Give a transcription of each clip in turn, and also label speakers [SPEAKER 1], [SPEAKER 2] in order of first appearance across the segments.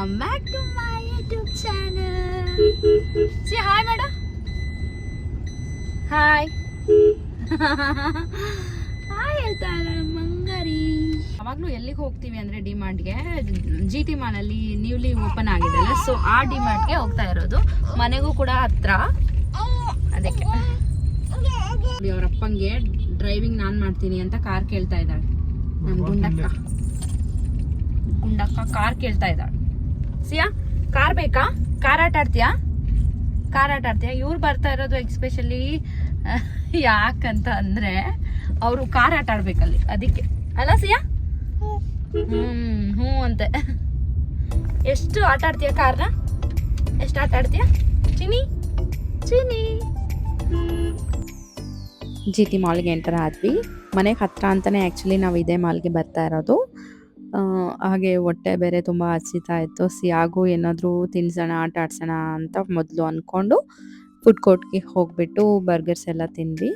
[SPEAKER 1] Welcome back to my YouTube channel. ಸಿ hi ಮೇಡ. Hi hi ಹೇಳ್ತಾ ಇದ್ದಾಳೆ ಮಂಗಾರಿ. ಅವಾಗಲೂ ಎಲ್ಲಿಗೆ ಹೋಗ್ತೀವಿ ಅಂದರೆ ಡಿಮಾರ್ಟ್ಗೆ. ಜಿ ಟಿ ಮಾಲಲ್ಲಿ ನ್ಯೂಲಿ ಓಪನ್ ಆಗಿದೆ ಅಲ್ಲ, ಸೊ ಆ ಡಿಮಾರ್ಟ್ಗೆ ಹೋಗ್ತಾ ಇರೋದು. ಮನೆಗೂ ಕೂಡ ಹತ್ರ, ಅದಕ್ಕೆ ಅವ್ರ ಅಪ್ಪಂಗೆ ಡ್ರೈವಿಂಗ್ ನಾನು ಮಾಡ್ತೀನಿ ಅಂತ ಕಾರ್ ಕೇಳ್ತಾ ಇದ್ದಾಳೆ. ನನ್ನ ಗುಂಡಕ್ಕ ಕಾರ್ ಕೇಳ್ತಾ ಇದ್ದಾಳೆ. ಸಿಯಾ ಕಾರ್ ಬೇಕಾ? ಕಾರ್ ಆಟ ಆಡ್ತೀಯಾ? ಇವ್ರು ಬರ್ತಾ ಇರೋದು ಎಕ್ಸ್ಪೆಷಲಿ ಯಾಕಂತ ಅಂದ್ರೆ ಅವರು ಕಾರ್ ಆಟ ಆಡ್ಬೇಕಲ್ಲಿ, ಅದಕ್ಕೆ ಅಲ್ಲ ಸಿಯಾ? ಹ್ಞೂ ಅಂತೆ. ಎಷ್ಟು ಆಟ ಆಡ್ತೀಯ ಕಾರ್ನ? ಎಷ್ಟು ಆಟ ಆಡ್ತೀಯ ಚಿನಿ? ಜಿ ಟಿ ಮಾಲ್ಗೆ ಎಂಟರ್ ಆದ್ವಿ. ಮನೆಗೆ ಹತ್ರ ಅಂತಲೇ ಆ್ಯಕ್ಚುಲಿ ನಾವು ಇದೇ ಮಾಲ್ಗೆ ಬರ್ತಾ ಇರೋದು. ಹಾಗೆ ಹೊಟ್ಟೆ ಬೇರೆ ತುಂಬ ಹಸಿತಾ ಇತ್ತು. ಸಿಯಾಗೂ ಏನಾದರೂ ತಿನ್ಸೋಣ, ಆಟ ಆಡ್ಸೋಣ ಅಂತ ಮೊದಲು ಅಂದ್ಕೊಂಡು ಫುಡ್ ಕೋರ್ಟ್ಗೆ ಹೋಗ್ಬಿಟ್ಟು ಬರ್ಗರ್ಸ್ ಎಲ್ಲ ತಿಂದ್ವಿ.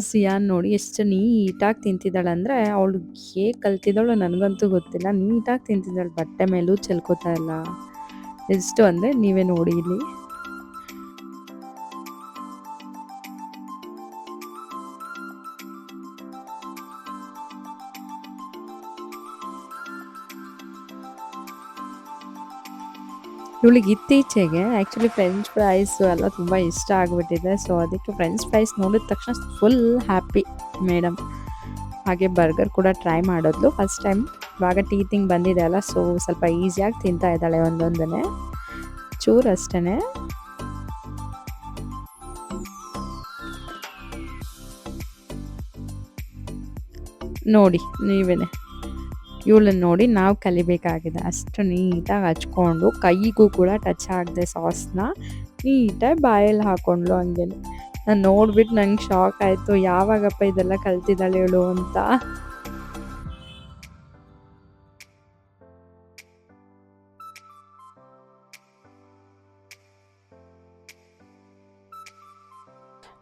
[SPEAKER 1] ಸಿಯಾನ್ ನೋಡಿ ಎಷ್ಟು ನೀಟಾಗಿ ತಿಂತಿದ್ದಾಳೆ ಅಂದರೆ, ಅವಳು ಹೇಗೆ ಕಲ್ತಿದ್ದಾಳು ನನಗಂತೂ ಗೊತ್ತಿಲ್ಲ. ನೀಟಾಗಿ ತಿಂತಿದ್ದಾಳೆ, ಬಟ್ಟೆ ಮೇಲೂ ಚೆಲ್ಕೋತಾ ಇಲ್ಲ. ಎಷ್ಟು ಅಂದರೆ ನೀವೇ ನೋಡಿ ಇಲ್ಲಿ. ಇವಳಿಗೆ ಇತ್ತೀಚೆಗೆ ಆ್ಯಕ್ಚುಲಿ ಫ್ರೆಂಚ್ ಫ್ರೈಸು ಎಲ್ಲ ತುಂಬ ಇಷ್ಟ ಆಗಿಬಿಟ್ಟಿದೆ. ಸೊ ಅದಕ್ಕೆ ಫ್ರೆಂಚ್ ಫ್ರೈಸ್ ನೋಡಿದ ತಕ್ಷಣ ಫುಲ್ ಹ್ಯಾಪಿ ಮೇಡಮ್. ಹಾಗೆ ಬರ್ಗರ್ ಕೂಡ ಟ್ರೈ ಮಾಡಿದ್ಲು ಫಸ್ಟ್ ಟೈಮ್. ಇವಾಗ ಟೀತಿಂಗ್ ಬಂದಿದೆ ಅಲ್ಲ, ಸೊ ಸ್ವಲ್ಪ ಈಸಿಯಾಗಿ ತಿಂತಾ ಇದ್ದಾಳೆ ಒಂದೊಂದನ್ನೇ, ಚೂರು ಅಷ್ಟೇ. ನೋಡಿ ನೀವೇನೆ, ಇವಳನ್ನ ನೋಡಿ ನಾವು ಕಲಿಬೇಕಾಗಿದೆ. ಅಷ್ಟು ನೀಟಾಗಿ ಹಚ್ಕೊಂಡು ಕೈಗೂ ಕೂಡ ಟಚ್ ಆಗದೆ ಸಾಸ್ನ ನೀಟಾಗಿ ಬಾಯಲ್ಲಿ ಹಾಕೊಂಡ್ಲು. ಹಂಗೇನೆ ನಾನು ನೋಡ್ಬಿಟ್ಟು ನಂಗೆ ಶಾಕ್ ಆಯಿತು, ಯಾವಾಗಪ್ಪ ಇದೆಲ್ಲ ಕಲ್ತಿದ್ದಾಳೆ ಹೇಳು ಅಂತ.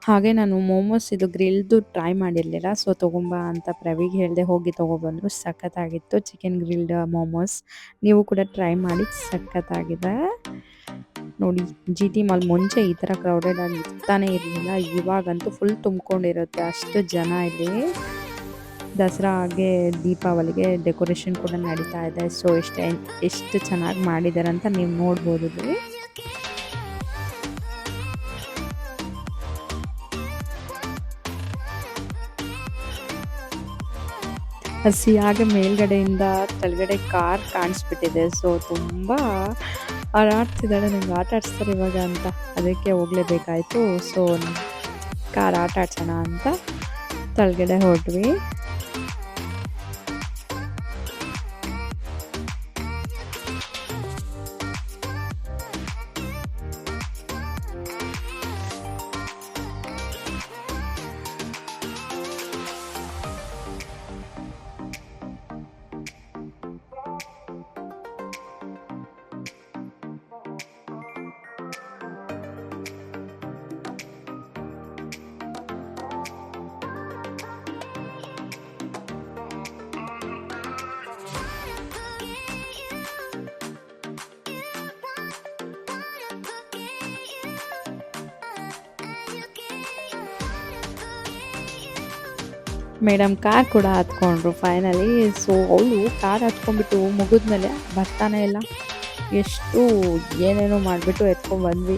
[SPEAKER 1] ಹಾಗೆ ನಾನು ಮೋಮೋಸ್ ಇದು ಗ್ರಿಲ್ದು ಟ್ರೈ ಮಾಡಿರಲಿಲ್ಲ, ಸೊ ತೊಗೊಂಬ ಅಂತ ಪ್ರವಿಗೆ ಹೇಳಿದೆ, ಹೋಗಿ ತೊಗೊಬಂದರು. ಸಖತ್ತಾಗಿತ್ತು ಚಿಕನ್ ಗ್ರಿಲ್ಡ್ ಮೋಮೋಸ್. ನೀವು ಕೂಡ ಟ್ರೈ ಮಾಡಿ, ಸಖತ್ತಾಗಿದೆ. ನೋಡಿ ಜಿ ಟಿ ಮಾಲ್ ಮುಂಚೆ ಈ ಥರ ಕ್ರೌಡೆಡ್ ಆಗಿ ಇರ್ತಾನೆ ಇರಲಿಲ್ಲ, ಇವಾಗಂತೂ ಫುಲ್ ತುಂಬ್ಕೊಂಡಿರುತ್ತೆ, ಅಷ್ಟು ಜನ ಇಲ್ಲಿ. ದಸರಾ ಹಾಗೆ ದೀಪಾವಳಿಗೆ ಡೆಕೋರೇಷನ್ ಕೂಡ ನಡೀತಾ ಇದೆ. ಸೊ ಎಷ್ಟು ಚೆನ್ನಾಗಿ ಮಾಡಿದ್ದಾರೆ ಅಂತ ನೀವು ನೋಡ್ಬೋದು ಇಲ್ಲಿ. ಹಸಿಯಾಗಿ ಮೇಲ್ಗಡೆಯಿಂದ ಕೆಳಗಡೆ ಕಾರ್ ಕಾಣಿಸ್ಬಿಟ್ಟಿದೆ. ಸೊ ತುಂಬ ಆಟಾಡ್ತಿದ್ದಾಳೆ, ನಂಗೆ ಆಟ ಆಡಿಸ್ತಾರೆ ಇವಾಗ ಅಂತ, ಅದಕ್ಕೆ ಹೋಗಲೇಬೇಕಾಯ್ತು. ಸೊ ಕಾರ್ ಆಟ ಆಡ್ಸೋಣ ಅಂತ ಕೆಳಗಡೆ ಹೊರಟ್ವಿ. ಮೇಡಮ್ ಕಾರ್ ಕೂಡ ಹತ್ಕೊಂಡ್ರು ಫೈನಲಿ. ಸೊ ಅವಳು ಕಾರ್ ಹತ್ಕೊಂಡ್ಬಿಟ್ಟು ಮುಗಿದ್ಮೇಲೆ ಬರ್ತಾನೆ ಇಲ್ಲ, ಎಷ್ಟು ಏನೇನೋ ಮಾಡಿಬಿಟ್ಟು ಎತ್ಕೊಂಡ್ಬಂದ್ವಿ.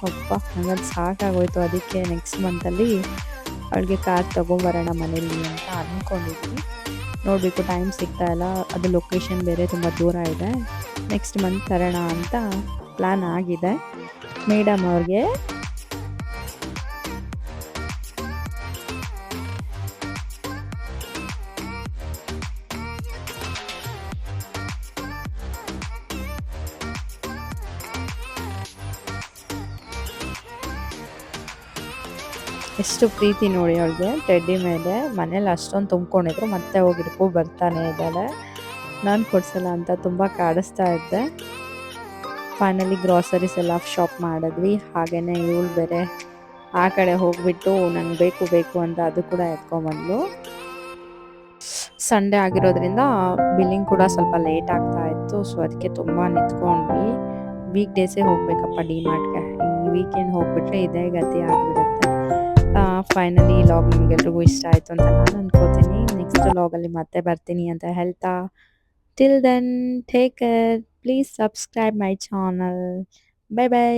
[SPEAKER 1] ಅಪ್ಪ ನನಗದು ಸಾಕಾಗೋಯ್ತು. ಅದಕ್ಕೆ ನೆಕ್ಸ್ಟ್ ಮಂತಲ್ಲಿ ಅವಳಿಗೆ ಕಾರ್ ತೊಗೊಂಬರೋಣ ಮನೇಲಿ ಅಂತ ಅಂದ್ಕೊಂಡಿದ್ವಿ. ನೋಡಬೇಕು, ಟೈಮ್ ಸಿಗ್ತಾ ಇಲ್ಲ, ಅದು ಲೊಕೇಶನ್ ಬೇರೆ ತುಂಬ ದೂರ ಇದೆ. ನೆಕ್ಸ್ಟ್ ಮಂತ್ ತರೋಣ ಅಂತ ಪ್ಲ್ಯಾನ್ ಆಗಿದೆ ಮೇಡಮ್ ಅವ್ರಿಗೆ. ಎಷ್ಟು ಪ್ರೀತಿ ನೋಡಿ ಅವಳಿಗೆ ಟೆಡ್ಡಿ ಮೇಲೆ. ಮನೇಲಿ ಅಷ್ಟೊಂದು ತುಂಬ್ಕೊಂಡಿದ್ರು, ಮತ್ತೆ ಹೋಗಿಡ್ಕೊ ಬರ್ತಾನೆ ಇದ್ದಾಳೆ. ನಾನು ಕೊಡ್ಸಲ್ಲ ಅಂತ ತುಂಬ ಕಾಡಿಸ್ತಾ ಇದ್ದೆ. ಫೈನಲಿ ಗ್ರಾಸರೀಸ್ ಎಲ್ಲ ಶಾಪ್ ಮಾಡಿದ್ವಿ. ಹಾಗೆಯೇ ಇವಳು ಬೇರೆ ಆ ಕಡೆ ಹೋಗ್ಬಿಟ್ಟು ನಂಗೆ ಬೇಕು ಅಂತ ಅದು ಕೂಡ ಎತ್ಕೊಂಡ್ಬಂದ್ಲು. ಸಂಡೇ ಆಗಿರೋದ್ರಿಂದ ಬಿಲ್ಲಿಂಗ್ ಕೂಡ ಸ್ವಲ್ಪ ಲೇಟ್ ಆಗ್ತಾ ಇತ್ತು. ಸೊ ಅದಕ್ಕೆ ತುಂಬ ನಿಂತ್ಕೊಂಡ್ವಿ. ವೀಕ್ ಡೇಸೇ ಹೋಗ್ಬೇಕಪ್ಪ ಡಿಮಾರ್ಟ್‌ಗೆ. ಈ ವೀಕೆಂಡ್ ಹೋಗ್ಬಿಟ್ರೆ ಇದೇ ಗತಿ ಆಗ್ಬಿಡುತ್ತೆ. ಫೈನಲಿ ಈ ಲಾಗ್ ನಿಮ್ಗೆಲ್ರಿಗೂ ಇಷ್ಟ ಆಯ್ತು ಅಂತ ನಾನು ಅನ್ಕೋತೀನಿ. ನೆಕ್ಸ್ಟ್ ಲಾಗಲ್ಲಿ ಮತ್ತೆ ಬರ್ತೀನಿ ಅಂತ ಹೇಳ್ತಾ, till then take care. Please subscribe my channel. Bye by.